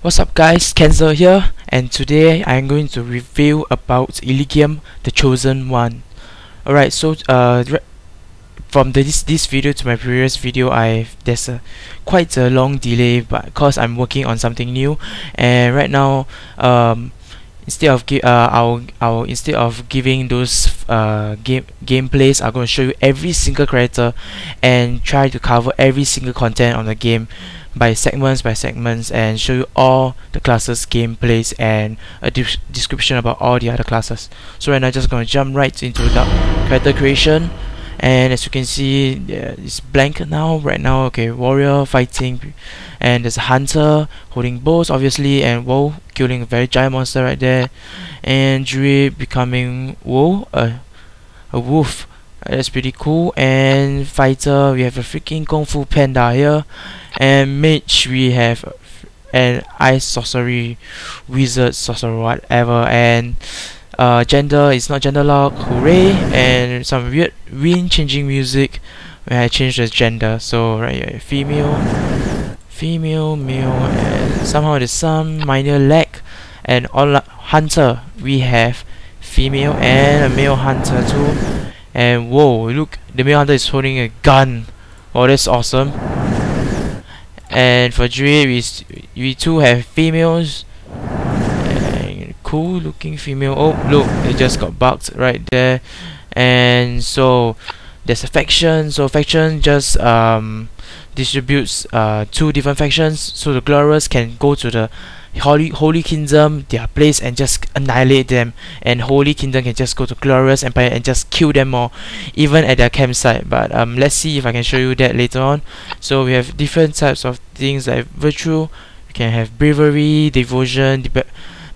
What's up guys, Kenzo here, and today I'm going to review about Eligium, the chosen one. Alright, so from this video to my previous video, there's quite a long delay, but because I'm working on something new, and right now instead of giving those gameplays, I'm going to show you every single character and try to cover every single content on the game by segments and show you all the classes gameplays and a description about all the other classes. So right now I'm just going to jump right into the character creation, and as you can see, it's blank now right now. Okay, warrior fighting, and there's a hunter holding bows obviously, and whoa, killing a very giant monster right there, and druid becoming whoa, a wolf. That's pretty cool. And fighter, we have a freaking kung fu panda here, and mage we have an ice sorcery wizard sorcerer whatever, and gender is not gender lock, hooray, and some weird wind changing music when I change the gender. So right here, female, male, and somehow there's some minor lag. And on hunter we have female and a male hunter too. And whoa, look, the male hunter is holding a gun. Oh, that's awesome. And for druid, we too have females. And cool looking female. Oh, look, they just got bugged right there. And so there's a faction. So faction just distributes two different factions. So the glorious can go to the Holy Kingdom, their place, and just annihilate them, and Holy Kingdom can just go to Glorious Empire and just kill them all, even at their campsite. But let's see if I can show you that later on. So we have different types of things like virtue. We can have bravery, devotion,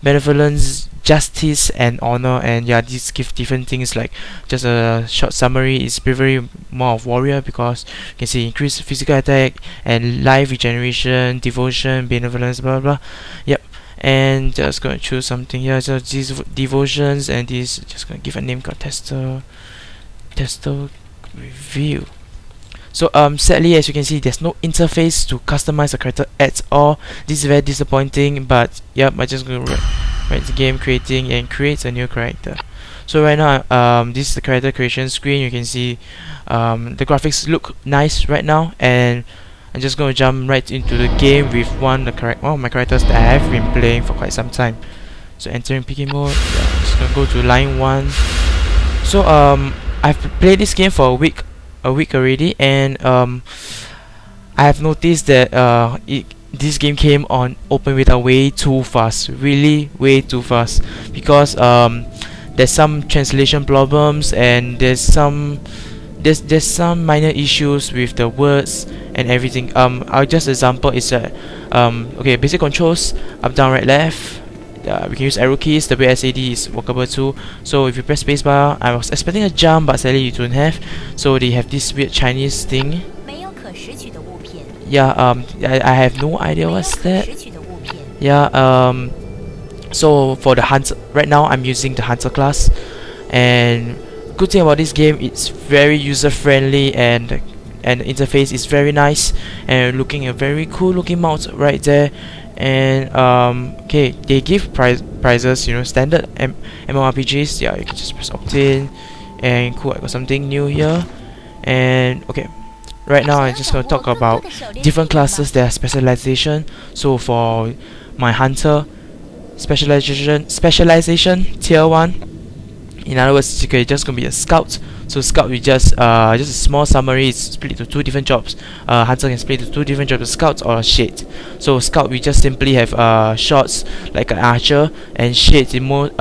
benevolence, justice, and honor. And yeah, these give different things. Like just a short summary is bravery, more of warrior, because you can see increased physical attack and life regeneration, devotion, benevolence, blah blah. Yep. And just gonna choose something here. So these devotions, and this just gonna give a name called tester review. So sadly, as you can see, there's no interface to customize the character at all. This is very disappointing, but yep, I just gonna write the game creating and creates a new character. So right now, this is the character creation screen. You can see the graphics look nice right now, and I'm just going to jump right into the game with one of my characters that I have been playing for quite some time. So entering PK mode, yeah, I'm just gonna go to line 1. So I've played this game for a week already, and I have noticed that this game came on open beta way too fast, really way too fast, because there's some translation problems, and there's some minor issues with the words and everything. I'll just example is that okay, basic controls, up, down, right, left. We can use arrow keys. The WSAD is workable too. So if you press spacebar, I was expecting a jump, but sadly you don't have. So they have this weird Chinese thing. Yeah, I have no idea what's that. Yeah, so for the hunter, right now I'm using the hunter class, and good thing about this game, it's very user friendly, and the interface is very nice, and looking a very cool looking mount right there. And okay, they give prizes, you know, standard MMORPGs. Yeah, you can just press opt-in, and cool, I got something new here. And okay, right now I'm just going to talk about different classes, their specialization. So for my hunter, specialization tier 1. In other words, it's just gonna be a scout. So scout, we just a small summary. It's split into 2 different jobs. Hunter can split into 2 different jobs: scout or shade. So scout, we just simply have shots like an archer, and shade is most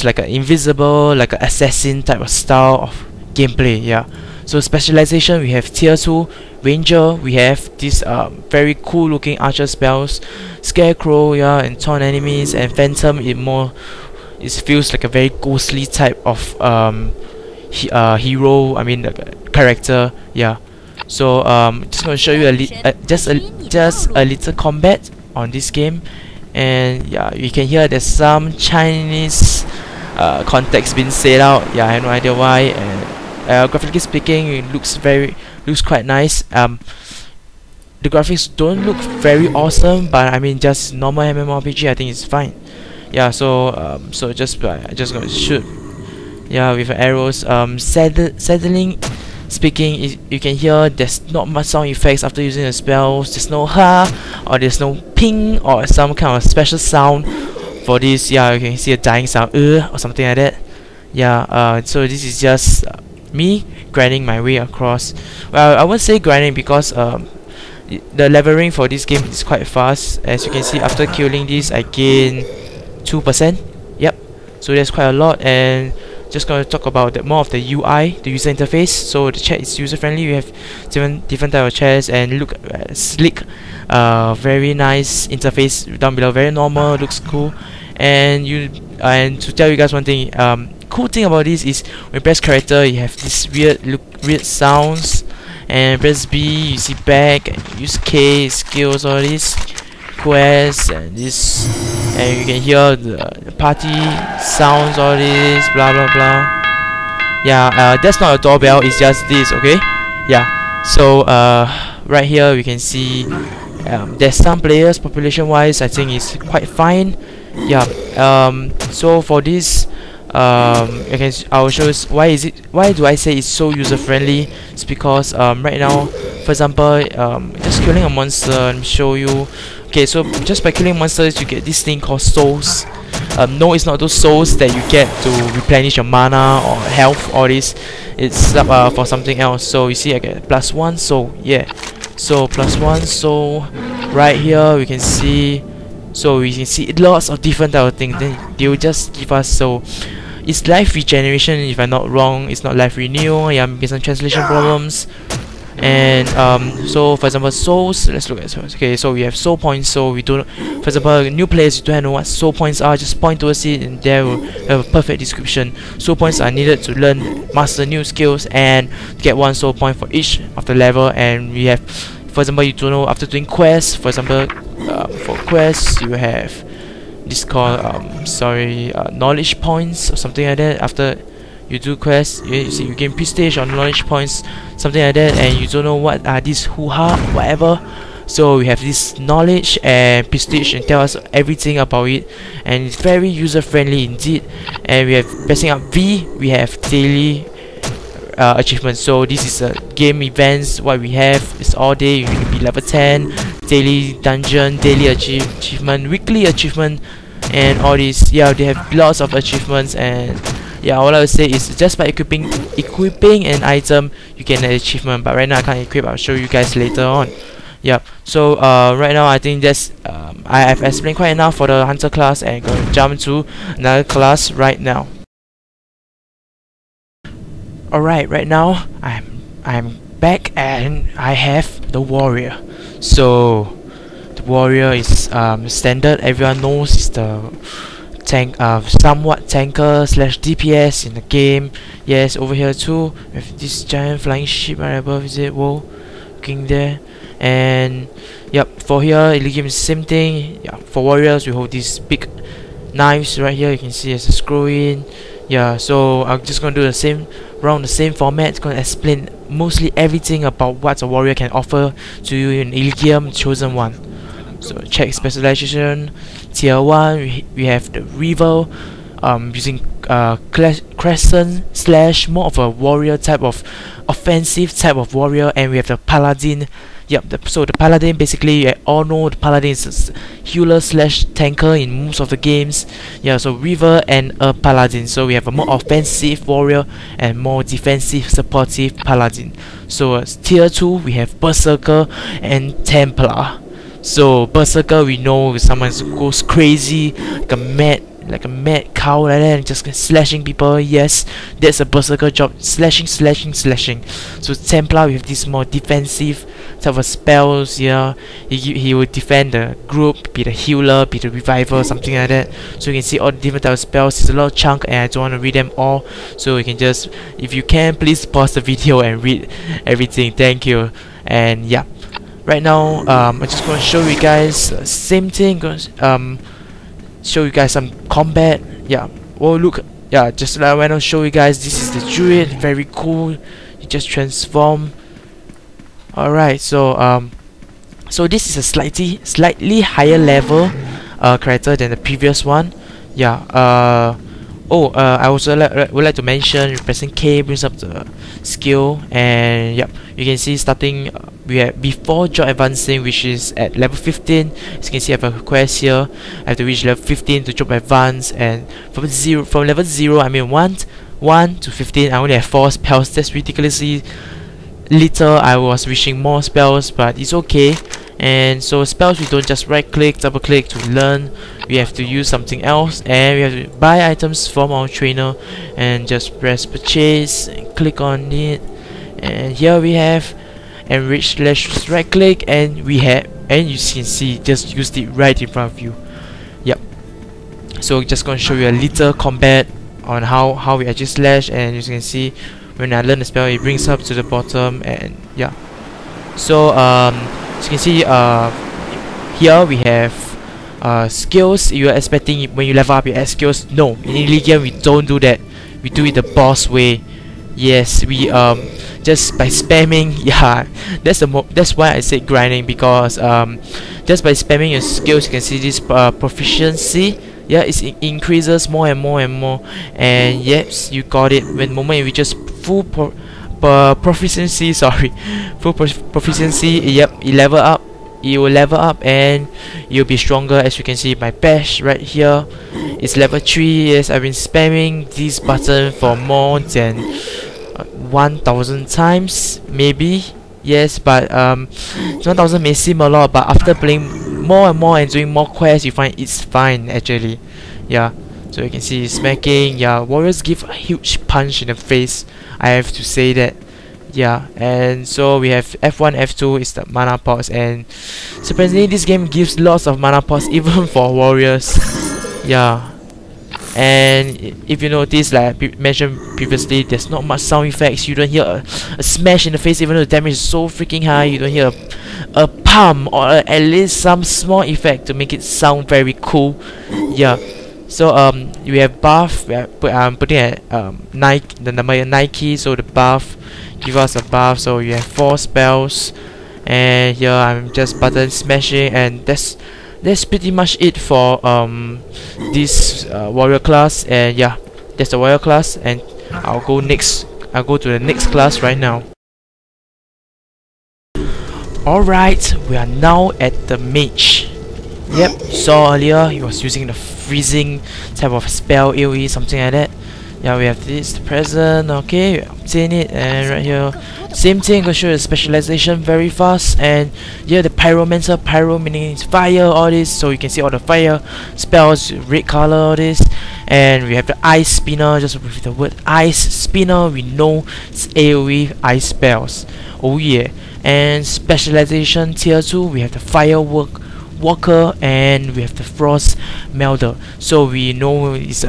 like an invisible, like an assassin type of style of gameplay. Yeah. So specialization, we have tier 2 ranger. We have this very cool looking archer spells, scarecrow, yeah, and taunt enemies, and phantom. It feels like a very ghostly type of hero, I mean character. Yeah. So just gonna show you just a little combat on this game, and yeah, you can hear there's some Chinese context being said out. Yeah, I have no idea why. And graphically speaking, it looks quite nice. the graphics don't look very awesome, but I mean just normal MMORPG, I think it's fine. Yeah, so just gonna shoot. Yeah, with arrows. Settling speaking, you can hear there's not much sound effects after using the spells. There's no ha, or there's no ping, or some kind of special sound for this. Yeah, you can see a dying sound, or something like that. Yeah, so this is just me grinding my way across. Well, I won't say grinding because the leveling for this game is quite fast. As you can see, after killing this, I gain 2%. Yep, so that's quite a lot. And just gonna talk about more of the UI, the user interface. So the chat is user friendly. We have different type of chats, and look slick, very nice interface down below. Very normal, looks cool. And to tell you guys one thing, cool thing about this is when you press character, you have this weird sounds, and press B, you see back, and use K, skills, all this, quests, and this, and you can hear the party sounds, all this, blah blah blah. Yeah, that's not a doorbell, it's just this, okay? Yeah, so right here we can see there's some players population wise, I think it's quite fine. Yeah, so for this, I'll show you why do I say it's so user friendly. It's because right now, for example, just killing a monster, and show you. Okay, so just by killing monsters, you get this thing called souls. No, it's not those souls that you get to replenish your mana or health, all this. It's for something else. So you see, I get +1 soul. Yeah, so +1 soul. Right here we can see. So we can see lots of different type of things. Then they will just give us. So it's life regeneration, if I'm not wrong. It's not life renewal. Yeah, maybe some translation problems. And so for example, souls, let's look at souls. Okay, so we have soul points. So we don't, for example, new players, you don't know what soul points are, just point towards it and there will have a perfect description. Soul points are needed to learn, master new skills, and get 1 soul point for each of the level. And we have, for example, you don't know, after doing quests, for example, for quests you have this called knowledge points or something like that. After you do quests, you see you gain prestige or knowledge points, something like that, and you don't know what are these hoo-ha, whatever. So we have this knowledge and prestige and tell us everything about it, and it's very user friendly indeed. And we have pressing up V, we have daily achievements. So this is a game events. What we have is all day you can be level 10, daily dungeon, daily achievement, weekly achievement, and all these. Yeah, they have lots of achievements. And yeah, all I would say is just by equipping an item, you get an achievement. But right now I can't equip. I'll show you guys later on. Yeah, so right now I think that's I have explained quite enough for the hunter class, and going to jump to another class right now. Alright, right now I'm back, and I have the warrior. So the warrior is standard. Everyone knows it's the tank, somewhat tanker slash DPS in the game. Yes, over here too, with this giant flying ship right above. Is it? Whoa, looking there. And yep, for here Eligium is the same thing. Yeah, for warriors we hold these big knives right here. You can see as a scroll in. Yeah, so I'm just gonna do the same format. It's gonna explain mostly everything about what a warrior can offer to you in Eligium Chosen One. So check specialization. Tier 1, we have the Reaver, using Crescent slash more of a warrior type of offensive type of warrior. And we have the Paladin. Yep, so the Paladin, basically you all know the Paladin is a healer slash tanker in most of the games. Yeah, so Reaver and a Paladin. So we have a more offensive warrior and more defensive supportive Paladin. So tier 2 we have Berserker and Templar. So Berserker, we know someone goes crazy like a mad cow like that, and just slashing people. Yes, that's a Berserker job, slashing. So Templar, we have this more defensive type of spells. Yeah, he will defend the group, be the healer, be the reviver, something like that. So you can see all the different types of spells. It's a lot of chunk, and I don't want to read them all. So you can just, if you can, please pause the video and read everything. Thank you. And yeah, right now I'm just going to show you guys same thing. Show you guys some combat. Yeah, oh look, yeah, just like when I show you guys, this is the druid, very cool. You just transform. Alright, so So this is a slightly higher level character than the previous one. Yeah. I also would like to mention pressing K brings up the skill, and yep, you can see starting we have before job advancing, which is at level 15. As you can see, I have a quest here. I have to reach level 15 to job advance, and from level 0, I mean 1 to 15, I only have 4 spells. That's ridiculously little. I was wishing more spells, but it's okay. And so spells, we don't just right click, double click to learn. We have to use something else, and we have to buy items from our trainer and just press purchase and click on it. And here we have enrich slash right click, and we have, and you can see just used it right in front of you. Yep. So just gonna show you a little combat on how we actually slash, and as you can see when I learn the spell, it brings up to the bottom. And yeah, so as you can see here we have skills. You're expecting when you level up you add skills. No, in Eligium we don't do that. We do it the boss way. Yes, we just by spamming. Yeah, that's why I said grinding, because just by spamming your skills, you can see this proficiency. Yeah, it increases more and more and more. And yes, you got it. When the moment you reaches full proficiency, sorry, full proficiency, yep, you level up. You will level up and you'll be stronger. As you can see, my bash right here is level 3. Yes, I've been spamming this button for more than 1,000 times, maybe. Yes, but 1,000 may seem a lot, but after playing more and more and doing more quests, you find it's fine actually. Yeah, so you can see smacking. Yeah, warriors give a huge punch in the face, I have to say that. Yeah, and so we have F1, F2 is the mana pots, and surprisingly this game gives lots of mana pots even for warriors. Yeah, and if you notice, like I mentioned previously, there's not much sound effects. You don't hear a smash in the face, even though the damage is so freaking high. You don't hear a pump or at least some small effect to make it sound very cool. Yeah, so we have buff. I'm putting at Nike, the number Nike, so the buff give us a buff. So you have 4 spells, and here I'm just button smashing, and that's pretty much it for this warrior class. And yeah, that's the warrior class, and I'll go to the next class right now. Alright, we are now at the mage. Yep, saw earlier he was using the freezing type of spell, AoE, something like that. Yeah, we have this, the present. Okay, obtain it, and right here same thing. Gonna show you the specialization very fast. And yeah, the pyromancer, pyro meaning it's fire, all this, so you can see all the fire spells, red color, all this. And we have the ice spinner. Just with the word ice spinner, we know it's AoE ice spells. Oh yeah. And specialization tier 2, we have the firework walker, and we have the frost melter. So we know it's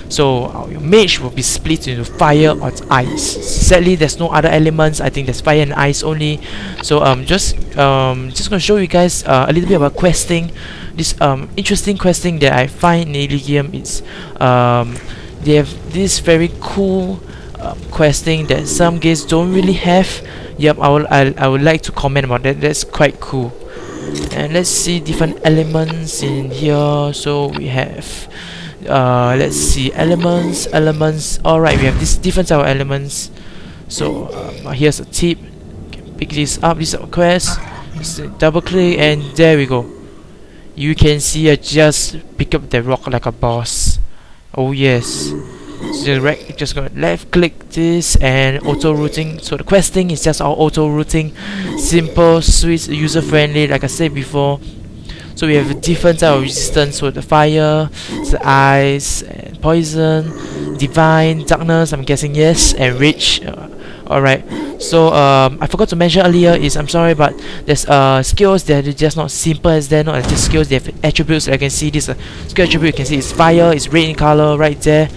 so our mage will be split into fire or ice. Sadly there's no other elements. I think there's fire and ice only. So just gonna show you guys a little bit about questing. This interesting questing that I find in Eligium is they have this very cool questing that some games don't really have. Yep, I would like to comment about that. That's quite cool. And let's see different elements in here. So we have let's see, elements. Alright, we have this different type of elements. So here's a tip. You can pick this up. This is our quest. Just double click, and there we go. You can see I just pick up the rock like a boss. Oh yes. So just gonna left click this and auto routing. So the questing is just our auto routing, simple, sweet, user friendly, like I said before. So we have a different type of resistance. So the fire, the ice, and poison, divine, darkness, I'm guessing yes, and rage. Alright, so I forgot to mention earlier is, I'm sorry, but there's skills that are just not simple as they're not just skills. They have attributes. I can see this skill attribute. You can see it's fire, it's red in color right there.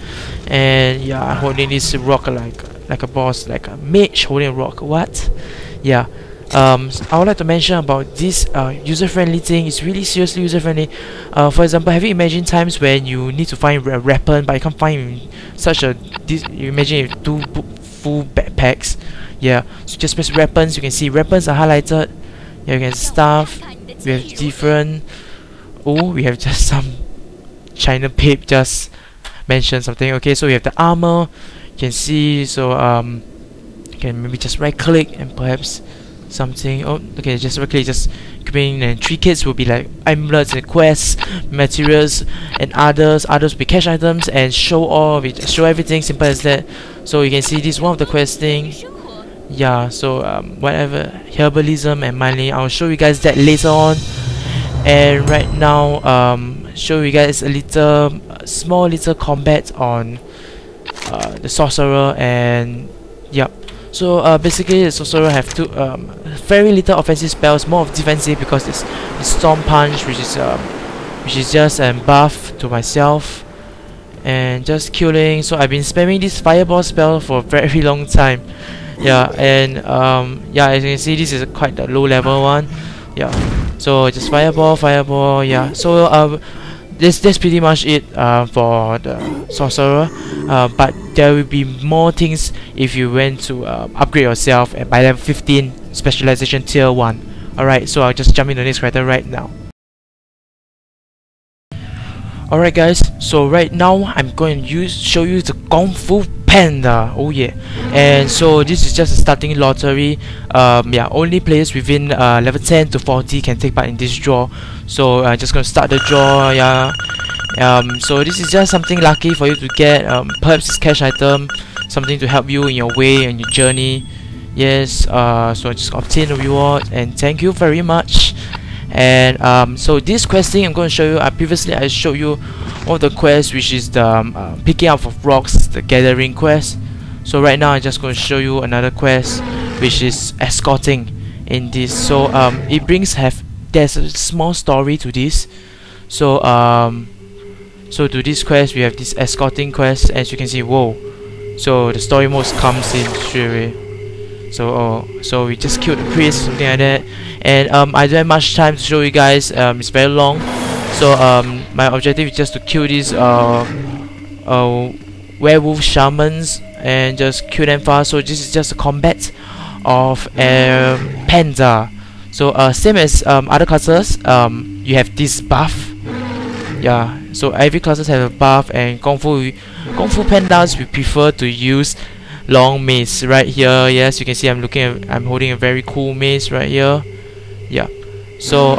And yeah, I'm holding this rock like a boss, like a mage holding a rock. What? Yeah. I would like to mention about this user-friendly thing. It's really seriously user-friendly. For example, have you imagined times when you need to find a weapon but you can't find such a you imagine if 2 full backpacks. Yeah, so just press weapons. You can see weapons are highlighted. Yeah, you can stuff. we have different. Oh, we have just some China Pape just mentioned something. Okay, so we have the armor. You can see. So you can maybe just right click and perhaps something. Oh, okay, just right click, just equipping, and 3 kits will be like amulets and quests, materials, and others will be cash items, and show all. We just show everything, simple as that. So you can see this is one of the quest thing. Yeah, so whatever, herbalism and mining, I'll show you guys that later on. And right now show you guys a little small little combat on the sorcerer. And yep, so basically the sorcerer have two very little offensive spells, more of defensive, because it's storm punch, which is just a buff to myself and just killing. So I've been spamming this fireball spell for a very long time. Yeah, and yeah, as you can see, this is quite the low level one. Yeah, so just fireball. Yeah, so that's pretty much it for the sorcerer. But there will be more things if you went to upgrade yourself and by level 15 specialization tier 1. Alright, so I'll just jump into the next character right now. Alright guys, so right now I'm going to show you the Kung Fu Panda. Oh yeah. And so this is just a starting lottery. Yeah, only players within level 10 to 40 can take part in this draw. So I'm just gonna start the draw. Yeah. So this is just something lucky for you to get. Perhaps it's cash item, something to help you in your way and your journey. Yes. So just obtain the reward, and thank you very much. And so this questing I'm going to show you. Previously I showed you one of the quests, which is the picking up of rocks, the gathering quest. So right now I'm just going to show you another quest, which is escorting in this. So there's a small story to this. So so to this quest we have this escorting quest. As you can see, whoa, so the story mode comes in straight away. So we just killed the priest, something like that. And I don't have much time to show you guys. It's very long. So my objective is just to kill these werewolf shamans and just kill them fast. So this is just a combat of Panda. So same as other classes, you have this buff. Yeah, so every classes have a buff, and Kung Fu Pandas we prefer to use long mace right here. Yes, you can see I'm holding a very cool mace right here. Yeah, so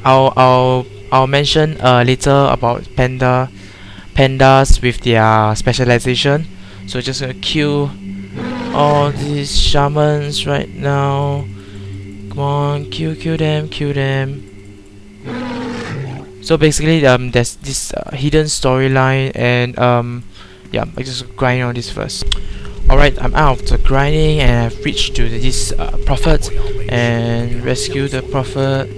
I'll mention later about pandas with their specialization. So just gonna kill all these shamans right now. Come on, kill them. So basically there's this hidden storyline, and yeah, I just grind on this first. Alright, I'm out of the grinding, and I've reached to this prophet and rescue the prophet.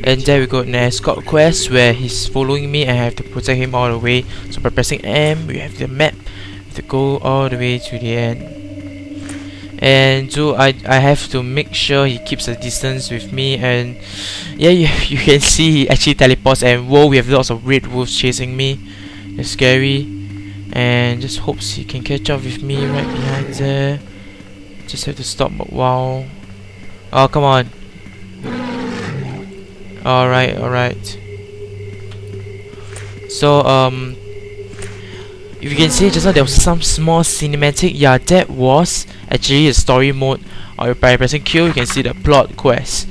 And there we go, an escort quest where he's following me and I have to protect him all the way. So by pressing M, we have the map to go all the way to the end. And so I have to make sure he keeps a distance with me. And yeah, you can see he actually teleports, and whoa, we have lots of red wolves chasing me. It's scary. And just hopes he can catch up with me right behind there. Just have to stop. Wow. Oh, come on. Alright. So if you can see just now, there was some small cinematic. Yeah, that was actually a story mode. Or by pressing Q, you can see the plot quest.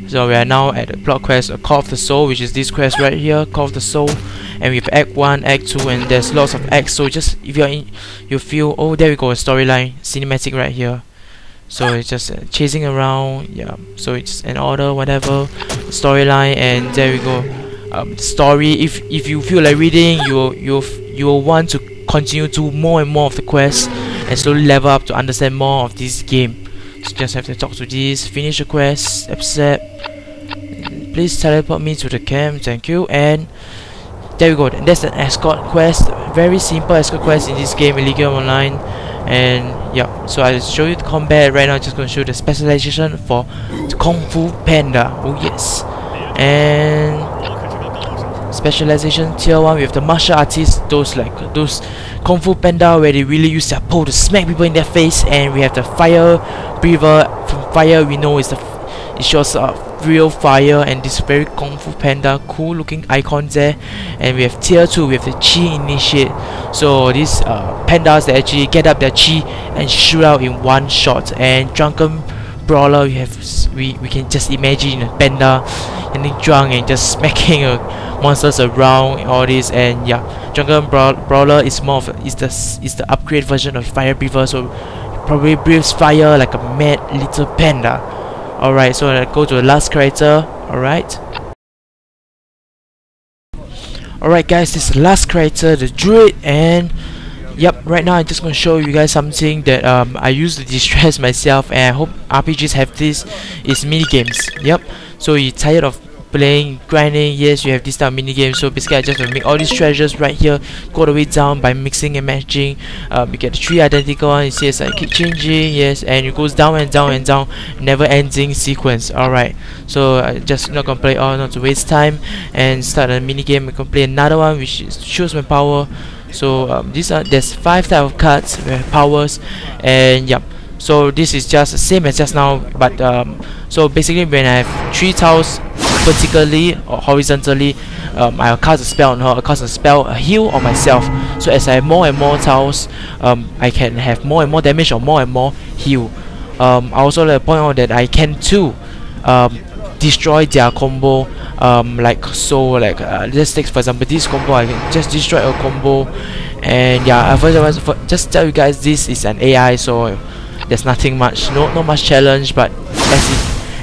So we are now at the plot quest, a Call of the Soul, which is this quest right here, Call of the Soul. And we have Act 1, Act 2, and there's lots of acts. So just if you're in, you feel, oh, there we go, a storyline, cinematic right here. So it's just chasing around. Yeah, so it's an order, whatever, storyline, and there we go. The story. If you feel like reading, you'll want to continue to more and more of the quest and slowly level up to understand more of this game. So just have to talk to this, finish the quest, accept. Please teleport me to the camp, thank you. And there we go, that's an escort quest. Very simple escort quest in this game, Eligium Online. And yeah, so I'll show you the combat right now. Just going to show you the specialization for the Kung Fu Panda. Oh yes. And specialization tier 1 with the martial artists, those Kung Fu Panda where they really use their pole to smack people in their face. And we have the fire breather. From fire we know it shows real fire, and this very Kung Fu Panda cool looking icons there. And we have tier 2, we have the Chi Initiate. So these pandas that actually get up their Chi and shoot out in one shot. And Drunken Brawler, we can just imagine a panda getting drunk and just smacking monsters around and all this. And yeah, Drunken Brawler is more of the upgrade version of Fire Breather, so it probably breathes fire like a mad little panda. Alright, so I go to the last character. Alright guys, this is the last character, the Druid. And yep, right now I'm just going to show you guys something that I use to distress myself, and I hope RPGs have this, is mini games. Yep, so you're tired of playing, grinding, yes, you have this type of mini game. So basically I just want to make all these treasures right here, go all the way down by mixing and matching. You get the 3 identical ones, you see as I keep changing, yes, and it goes down and down and down, never ending sequence. Alright, so I just not gonna play all, not to waste time, and start a mini game. We can play another one which is choose my power. So there's 5 type of cards with powers, and yep. So this is just the same as just now, but so basically when I have 3 tiles vertically or horizontally, I'll cast a spell on her, I'll cast a spell, a heal on myself. So as I have more and more tiles, I can have more and more damage or more and more heal. I also like to point out that I can too destroy their combo, like so. Like let's take for example this combo, I can just destroy a combo. And yeah, just tell you guys, this is an AI, so there's nothing much, not much challenge, but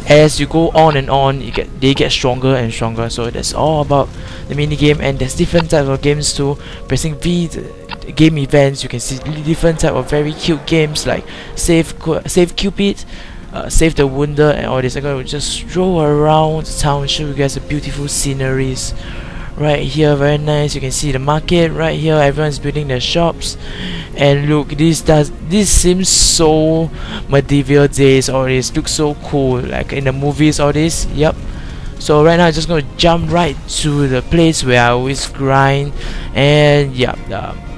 as you go on and on, they get stronger and stronger. So that's all about the mini game. And there's different types of games too. Pressing V, the game events, you can see different type of very cute games like Save Cupid, Save the Wounded, and all this. I'm gonna just stroll around the town and show you guys the beautiful sceneries. Right here, very nice. You can see the market right here. Everyone's building their shops, and look, this seems so medieval days. All this looks so cool, like in the movies. All this, yep. So right now, I'm just gonna jump right to the place where I always grind, and yeah,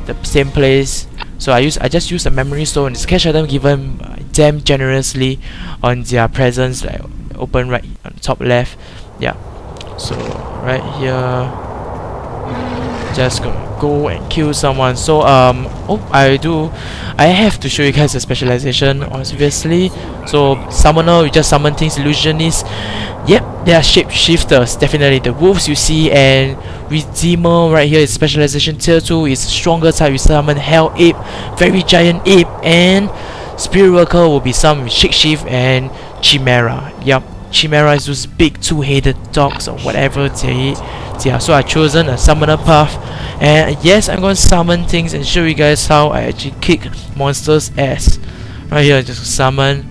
the same place. So I just use a memory stone. It's cash item given them generously on their presents, like open right on the top left. Yeah. So right here, just gonna go and kill someone. So I have to show you guys the specialization, obviously. So summoner, you just summon things. Illusionist, yep, they are shapeshifters, definitely. The wolves you see, and Redeemer right here is specialization tier 2, is stronger type. You summon Hell Ape, very giant ape, and Spirit Worker will be some shapeshift, and Chimera, yep. Chimera is those big 2-headed dogs or whatever they are. So I've chosen a summoner path, and yes, I'm going to summon things and show you guys how I actually kick monsters' ass. Right here, just summon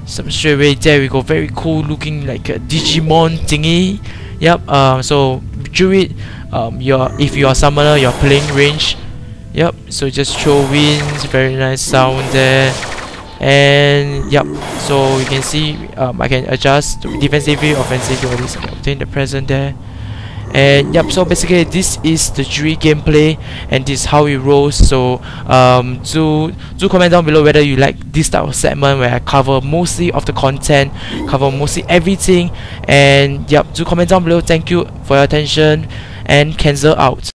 some straight away. There we go, very cool looking, like a Digimon thingy. Yep. So Druid, if you are summoner, you're playing range. Yep. So just throw winds, very nice sound there. And yep, so you can see I can adjust defensively, offensively, all this. I can obtain the present there. And yep, so basically this is the DRUID gameplay, and this is how it rolls. So do comment down below whether you like this type of segment where I cover mostly of the content, cover mostly everything. And yep, do comment down below. Thank you for your attention, and cancel out.